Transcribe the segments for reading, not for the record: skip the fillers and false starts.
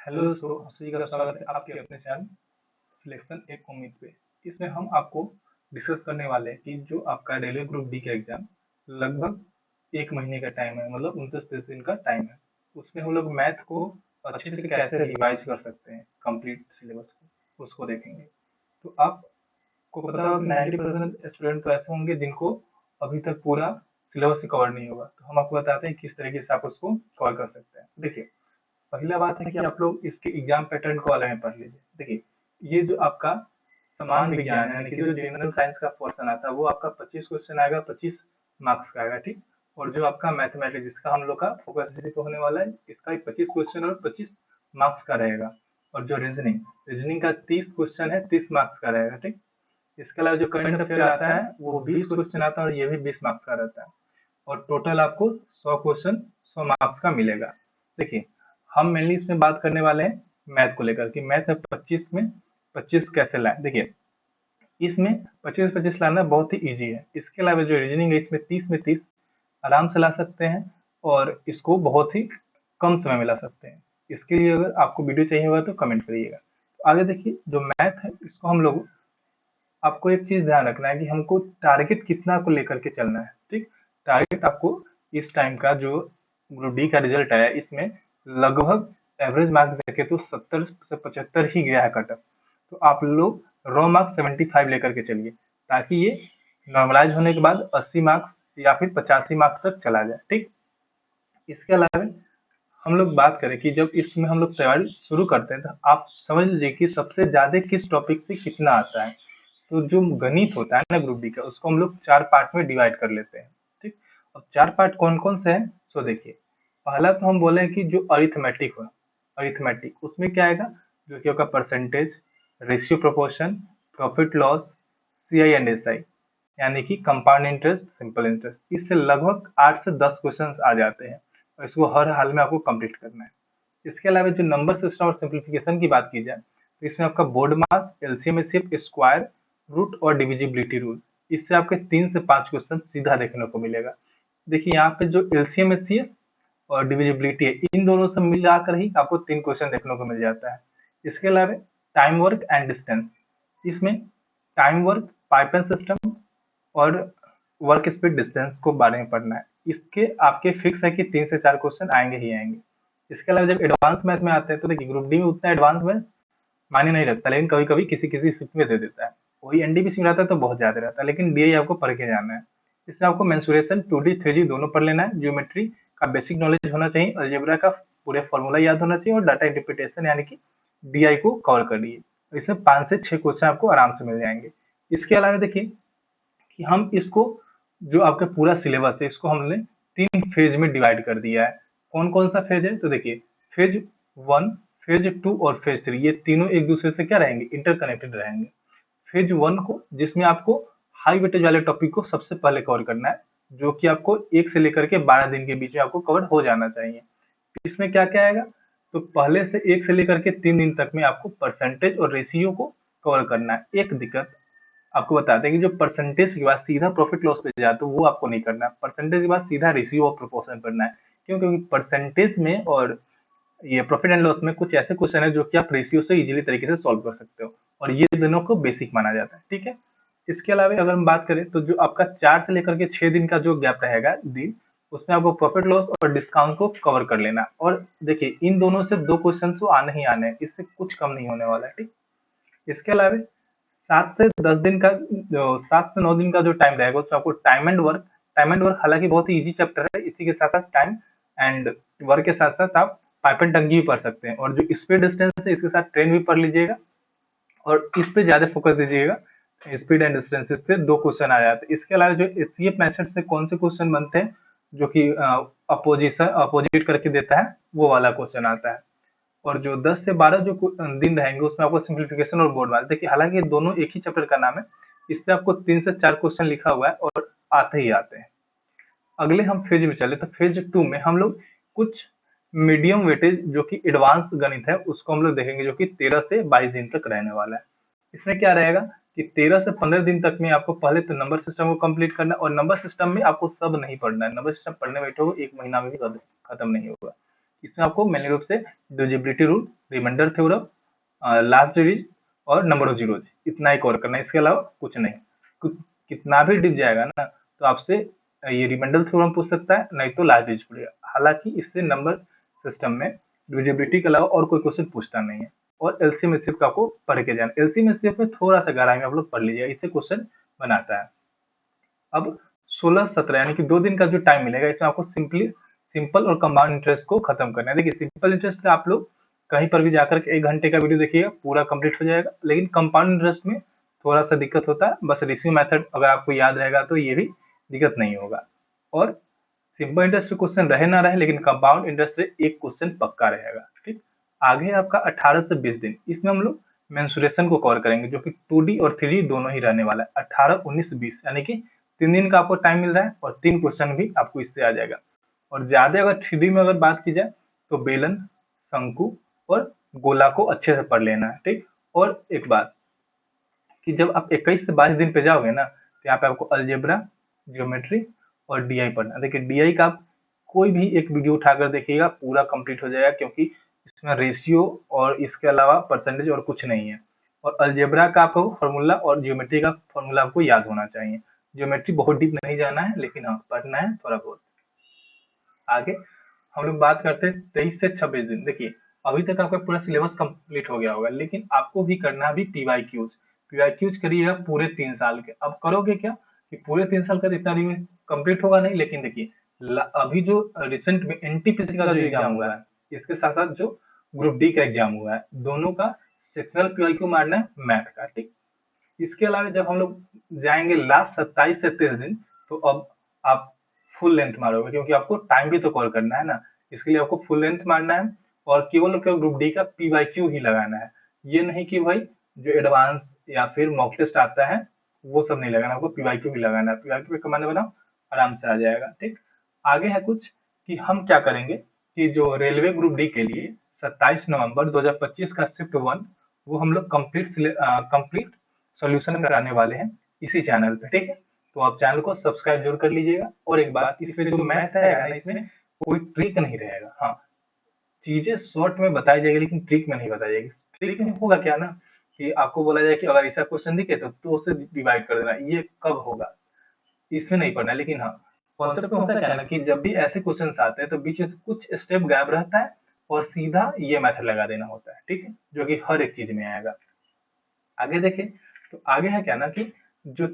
Hello दोस्तों, आप सभी का स्वागत है आपके अपने चैनल सिलेक्शन एक उम्मीद पे। इसमें हम आपको डिस्कस करने वाले हैं कि जो आपका रेलवे ग्रुप डी का एग्जाम लगभग 1 महीने का टाइम है, मतलब 29 दिन का टाइम है। उसमें हम लोग मैथ को अच्छे से कैसे रिवाइज कर सकते हैं, कंप्लीट सिलेबस को उसको देखेंगे। तो आपको पता होगा कि 90% स्टूडेंट तो ऐसे होंगे जिनको अभी तक पूरा सिलेबस ही कवर नहीं होगा। तो हम आपको बताते हैं किस तरीके से आप उसको कवर कर सकते हैं। देखिए, पहला बात है कि आप लोग इसके एग्जाम पैटर्न को अलग में पढ़ लीजिए। देखिए, ये जो आपका समान विज्ञान यानी कि जो जनरल साइंस का पोर्शन आता है वो आपका 25 क्वेश्चन आएगा, 25 मार्क्स का आएगा, ठीक। और जो आपका मैथमेटिक्स जिसका हम लोग का फोकस इसी पे होने वाला है, इसका 25 क्वेश्चन और 25 मार्क्स का रहेगा। और जो रीजनिंग रीजनिंग का 30 क्वेश्चन है, 30 मार्क्स का रहेगा, ठीक। इसके अलावा जो करंट अफेयर आता है वो 20 क्वेश्चन आता है और ये भी 20 मार्क्स का रहता है। और टोटल आपको 100 क्वेश्चन 100 मार्क्स का मिलेगा। देखिए, हम मेनली इसमें बात करने वाले हैं मैथ को लेकर कि मैथ में 25 में 25 कैसे लाए। देखिए, इसमें 25-25 लाना बहुत ही इजी है। इसके अलावा जो रीजनिंग है इसमें 30 में 30 आराम से ला सकते हैं और इसको बहुत ही कम समय में ला सकते हैं। इसके लिए अगर आपको वीडियो चाहिए होगा तो कमेंट करिएगा। तो आगे देखिए, जो मैथ है इसको हम लोग, आपको एक चीज ध्यान रखना है कि हमको टारगेट कितना को लेकर के चलना है, ठीक। टारगेट आपको इस टाइम का जो ग्रुप डी का रिजल्ट आया इसमें लगभग एवरेज मार्क्स देखे तो 70 से 75 ही गया है कट ऑफ। तो आप लोग रॉ मार्क्स 75 लेकर के चलिए, ताकि ये नॉर्मलाइज होने के बाद 80 मार्क्स या फिर 85 मार्क्स तक चला जाए, ठीक। इसके अलावा हम लोग बात करें कि जब इसमें हम लोग तैयारी शुरू करते हैं तो आप समझ लीजिए कि सबसे ज्यादा किस टॉपिक से कितना आता है। तो जो गणित होता है ना ग्रुप डी का, उसको हम लोग 4 पार्ट में डिवाइड कर लेते हैं, ठीक। अब 4 पार्ट कौन कौन से हैं, सो देखिए, पहला तो हम बोले कि जो अरिथमेटिक हो, अरिथमेटिक उसमें क्या आएगा, जो कि आपका percentage, ratio proportion, profit loss, CI and SI, यानी कि कंपाउंड इंटरेस्ट, सिंपल इंटरेस्ट। इससे लगभग 8 से 10 क्वेश्चन आ जाते हैं और इसको हर हाल में आपको कंप्लीट करना है। इसके अलावा जो नंबर सिस्टम और सिंप्लीफिकेशन की बात की जाए तो इसमें आपका बोर्ड मास, एलसीएम, एचसीएफ, स्क्वायर रूट और डिविजिबिलिटी रूल, इससे आपके 3 से 5 क्वेश्चन सीधा देखने को मिलेगा। देखिए, यहाँ पे जो एलसीएम, एचसीएफ और डिविजिबिलिटी है, इन दोनों से मिलाकर ही आपको 3 क्वेश्चन देखने को मिल जाता है। इसके अलावा टाइम वर्क एंड डिस्टेंस, इसमें टाइम वर्क, पाइपलाइन सिस्टम और वर्क स्पीड डिस्टेंस को बारे में पढ़ना है। इसके आपके फिक्स है कि 3 से 4 क्वेश्चन आएंगे ही आएंगे। इसके अलावा जब एडवांस मैथ में आते हैं तो देखिए, ग्रुप डी में उतना एडवांस में मायने नहीं रखता, लेकिन कभी कभी किसी किसी स्थिति में दे देता है। वही एनडीपीसी में रहता है तो बहुत ज्यादा रहता है, लेकिन डीआई आपको पढ़ के जाना है। इसमें आपको मेंसुरेशन 2D 3D दोनों पढ़ लेना है, ज्योमेट्री का बेसिक नॉलेज होना चाहिए, अलजेब्रा का पूरे फॉर्मूला याद होना चाहिए और डाटा इंटरप्रिटेशन यानी कि डीआई को कवर कर लिए। इसमें 5 से 6 क्वेश्चन आपको आराम से मिल जाएंगे। इसके अलावा देखिए कि हम इसको, जो आपका पूरा सिलेबस है इसको हमने 3 फेज में डिवाइड कर दिया है। कौन कौन सा फेज है, तो देखिए, फेज 1, फेज 2 और फेज 3, ये तीनों एक दूसरे से क्या रहेंगे, इंटरकनेक्टेड रहेंगे। फेज 1 को, जिसमें आपको हाई वेटेज वाले टॉपिक को सबसे पहले कवर करना है, जो कि आपको 1 से लेकर के 12 दिन के बीच में आपको कवर हो जाना चाहिए। इसमें क्या क्या आएगा, तो पहले से 1 से लेकर के 3 दिन तक में आपको परसेंटेज और रेशियो को कवर करना है। एक दिक्कत आपको बताते हैं कि जो परसेंटेज के बाद सीधा प्रॉफिट लॉस पे जाते हो वो आपको नहीं करना है, परसेंटेज के बाद सीधा रेशियो और प्रोपोर्शन करना है। क्यों, क्योंकि परसेंटेज में और ये प्रॉफिट एंड लॉस में कुछ ऐसे क्वेश्चन है जो कि आप रेशियो से इजीली तरीके से सॉल्व कर सकते हो, और ये दोनों को बेसिक माना जाता है, ठीक है। इसके अलावा अगर हम बात करें तो जो आपका 4 से लेकर के 6 दिन का जो गैप रहेगा दिन, उसमें आपको प्रॉफिट लॉस और डिस्काउंट को कवर कर लेना है। और देखिए, इन दोनों से 2 क्वेश्चन तो आने ही आने हैं, इससे कुछ कम नहीं होने वाला है, ठीक। इसके अलावा 7 से 9 दिन का जो टाइम रहेगा उसमें आपको टाइम एंड वर्क हालांकि बहुत ही इजी चैप्टर है, इसी के साथ साथ टाइम एंड वर्क के साथ साथ आप पाइप एंड टंकी भी पढ़ सकते हैं। और जो स्पीड डिस्टेंस है इसके साथ ट्रेन भी पढ़ लीजिएगा और इस पे ज्यादा फोकस दीजिएगा। स्पीड एंड डिस्टेंस से 2 क्वेश्चन आ जाते हैं। इसके अलावा जो एचसीएफ मेथड से कौन से क्वेश्चन बनते हैं, जो कि अपोजिट करके देता है, वो वाला क्वेश्चन आता है। और जो 10 से 12 जो दिन रहेंगे उसमें आपको सिंप्लीफिकेशन और बोर्ड मास, देखिए हालांकि दोनों एक ही चैप्टर का नाम है, इससे आपको 3 से 4 क्वेश्चन लिखा हुआ है और आते ही आते हैं। अगले हम फेज में चले तो फेज 2 में हम लोग कुछ मीडियम वेटेज जो कि एडवांस गणित है उसको हम लोग देखेंगे, जो कि 13 से 22 दिन तक रहने वाला है। इसमें क्या रहेगा कि 13 से 15 दिन तक में आपको पहले तो नंबर सिस्टम को कंप्लीट करना है, और नंबर सिस्टम में आपको सब नहीं पढ़ना है, नंबर सिस्टम पढ़ने बैठे हो 1 महीना में भी खत्म नहीं होगा। इसमें आपको मेनली रूप से divisibility rule, remainder theorem, last digit और नंबर ऑफ जीरोज, इतना ही कवर करना है, इसके अलावा कुछ नहीं। कितना भी डिप जाएगा ना तो आपसे ये रिमाइंडर थ्योरम पूछ सकता है, नहीं तो लास्ट डिजिट पूछेगा। हालांकि इससे नंबर सिस्टम में डिविजिबिलिटी के अलावा और कोई क्वेश्चन पूछता नहीं है। और एलसीएम एचसीएफ का आपको पढ़ के जाना, एलसीएम एचसीएफ में थोड़ा सा गहराई में आप लोग पढ़ लीजिए, इससे क्वेश्चन बनाता है। अब 16-17 यानी कि 2 दिन का जो टाइम मिलेगा, इसमें आपको सिंपल और कंपाउंड इंटरेस्ट को खत्म करना है। देखिए सिंपल इंटरेस्ट का आप लोग कहीं पर भी जाकर के 1 घंटे का वीडियो देखिएगा, पूरा कंप्लीट हो जाएगा। लेकिन कंपाउंड इंटरेस्ट में थोड़ा सा दिक्कत होता है, बस रेशियो मेथड अगर आपको याद रहेगा तो ये भी दिक्कत नहीं होगा। और सिंपल इंटरेस्ट क्वेश्चन रहे ना रहे, लेकिन कंपाउंड इंटरेस्ट से एक क्वेश्चन पक्का रहेगा। ठीक, आगे आपका 18 से 20 दिन, इसमें हम लोग मेंसुरेशन को कवर करेंगे, जो कि 2D और 3D दोनों ही रहने वाला है। 18, 19, 20 यानी कि 3 दिन का आपको टाइम मिल रहा है और 3 क्वेश्चन भी आपको इससे आ जाएगा। और ज्यादा अगर 3D में अगर बात की जाए तो बेलन, शंकु और गोला को अच्छे से पढ़ लेना है। ठीक, और एक बात कि जब आप 21 से 22 दिन पे जाओगे ना, तो यहाँ पे आपको अलजेब्रा, ज्योमेट्री और डीआई पढ़ना। देखिए डीआई का आप कोई भी एक वीडियो उठाकर देखिएगा, पूरा कंप्लीट हो जाएगा, क्योंकि इसमें रेशियो और इसके अलावा परसेंटेज और कुछ नहीं है। और अलजेब्रा का आपको फॉर्मूला और ज्योमेट्री का फॉर्मूला आपको याद होना चाहिए। ज्योमेट्री बहुत डीप नहीं जाना है, लेकिन हाँ पढ़ना है थोड़ा बहुत। आगे हम लोग बात करते हैं 23 से 26 दिन। देखिए अभी तक आपका पूरा सिलेबस कंप्लीट हो गया होगा, लेकिन आपको भी करना भी पीवाईक्यूज। पीवाईक्यूज करिएगा पूरे 3 साल के। अब करोगे क्या कि पूरे 3 साल का इतना दिन कंप्लीट होगा नहीं, लेकिन देखिए अभी जो रिसेंट में एनटीपीसी का जो एग्जाम हुआ है, इसके साथ साथ जो ग्रुप डी का एग्जाम हुआ है, दोनों का सेक्शनल पीवाईक्यू मारना है मैथ का। ठीक, इसके अलावा जब हम लोग जाएंगे लास्ट 27 से 30 दिन, तो अब आप फुल लेंथ मारोगे, क्योंकि आपको टाइम भी तो कवर करना है ना। इसके लिए आपको फुल लेंथ मारना है और केवल ग्रुप डी का पीवाईक्यू ही लगाना है। ये नहीं कि भाई जो एडवांस या फिर मॉक टेस्ट आता है वो सब नहीं लगाना, आपको पीवाईक्यू भी लगाना है। पीवाईक्यू पे कमांड बनाओ, आराम से आ जाएगा। ठीक, आगे है कुछ कि हम क्या करेंगे कि जो रेलवे ग्रुप डी के लिए 27 नवंबर 2025 का शिफ्ट 1 वो हम लोग कंप्लीट सॉल्यूशन कराने वाले हैं इसी चैनल पे। ठीक है, तो आप चैनल को सब्सक्राइब जरूर कर लीजिएगा। और एक बात, इसमें जो मैथ रहेगा ना, इसमें कोई ट्रिक नहीं रहेगा। हाँ, चीजें शॉर्ट में बताई जाएगी, लेकिन ट्रिक में नहीं बताई जाएगी। ट्रिक में होगा क्या ना कि आपको बोला जाए कि अगर ऐसा क्वेश्चन दिखे तो 2 से डिवाइड कर देना, ये कब होगा इसमें नहीं पढ़ना है। लेकिन हाँ, कॉन्सेप्ट में होता क्या है ना कि जब भी ऐसे क्वेश्चन आते हैं तो बीच में कुछ स्टेप गायब रहता है और सीधा ये मेथड लगा देना होता है। ठीक है, जो कि हर एक चीज में आएगा। आगे देखें तो आगे है क्या ना कि जो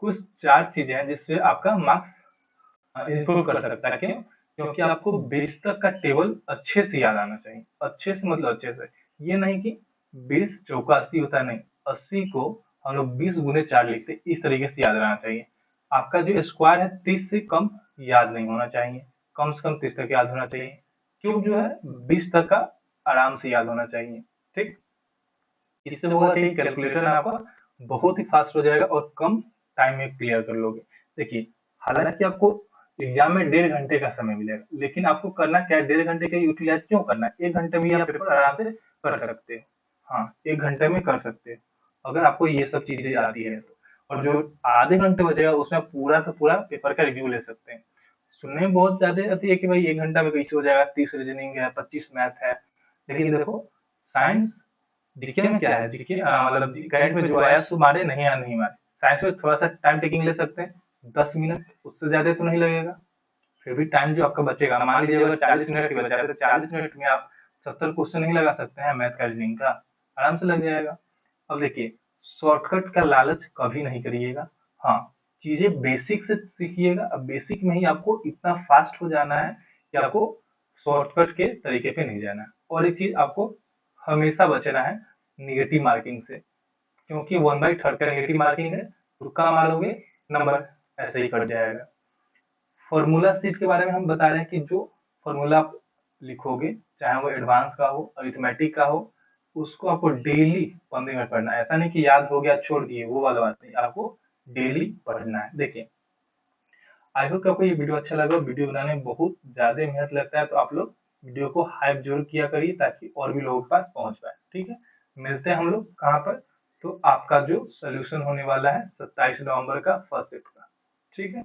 कुछ 4 चीजें हैं जिससे आपका मार्क्स इंप्रूव कर सकता है। क्यों? क्योंकि आपको 20 तक का टेबल अच्छे से याद आना चाहिए। अच्छे से मतलब अच्छे से, ये नहीं कि 20 चौका 80 होता है, नहीं, 80 को हम लोग 20 गुने 4 लिखते, इस तरीके से याद रहना चाहिए। आपका जो स्क्वायर है 30 से कम याद नहीं होना चाहिए, कम से कम 30 तक याद होना चाहिए। क्यूब जो है 20 तक का आराम से याद होना चाहिए। ठीक, इससे होगा कि कैलकुलेटर आपका बहुत ही फास्ट हो जाएगा और कम टाइम में क्लियर कर लोगे। देखिए हालांकि आपको एग्जाम में 1.5 घंटे का समय मिलेगा, लेकिन आपको करना क्या है, 1.5 घंटे का यूटिलाइज क्यों करना है, 1 घंटे में आप पेपर आराम से कर सकते हो। हाँ, 1 घंटे में कर सकते हो अगर आपको ये सब चीजें आती है तो। और जो आधे घंटे बचेगा उसमें पूरा का पूरा पेपर का रिव्यू ले सकते हैं। सुनने में बहुत ज्यादा आती है कि भाई 1 घंटा में कैसे हो जाएगा, 30 रीजनिंग है, 25 मैथ है। लेकिन देखो साइंस जीके में क्या है, जीके मतलब करंट में जो आया सो मारे, नहीं आया नहीं मारे। साइंस में थोड़ा सा टाइम टेकिंग ले सकते हैं, 10 मिनट, उससे ज्यादा तो नहीं लगेगा। फिर भी टाइम जो आपका बचेगा, मान लीजिए अगर 40 मिनट की बचा है तो 40 मिनट में आप 70 क्वेश्चन नहीं लगा सकते हैं मैथ का, रीजनिंग का, आराम से लग जाएगा। अब देखिए शॉर्टकट का लालच कभी नहीं करिएगा। हाँ, चीजें बेसिक से सीखिएगा। अब बेसिक में ही आपको इतना फास्ट हो जाना है कि आपको शॉर्टकट के तरीके पे नहीं जाना है। और एक चीज आपको हमेशा बचना है निगेटिव मार्किंग से, क्योंकि 1/3 का नेगेटिव मार्किंग है, रुका मारोगे नंबर ऐसे ही कट जाएगा। फॉर्मूला सीट के बारे में हम बता रहे हैं कि जो फॉर्मूला आप लिखोगे, चाहे वो एडवांस का हो, अरिथमेटिक का हो, उसको आपको डेली 15 मिनट पढ़ना है। ऐसा नहीं कि याद हो गया छोड़ दिए, वो वाला बात नहीं, आपको डेली पढ़ना है। देखिए आई होप आपको ये वीडियो अच्छा लगा। वीडियो बनाने में बहुत ज्यादा मेहनत लगता है, तो आप लोग वीडियो को हाइप जरूर किया करिए ताकि और भी लोगों के पास पहुंच पाए। ठीक है, मिलते हैं हम लोग कहाँ पर, तो आपका जो सोल्यूशन होने वाला है 27 नवंबर का फर्स्ट शिफ्ट का। ठीक है।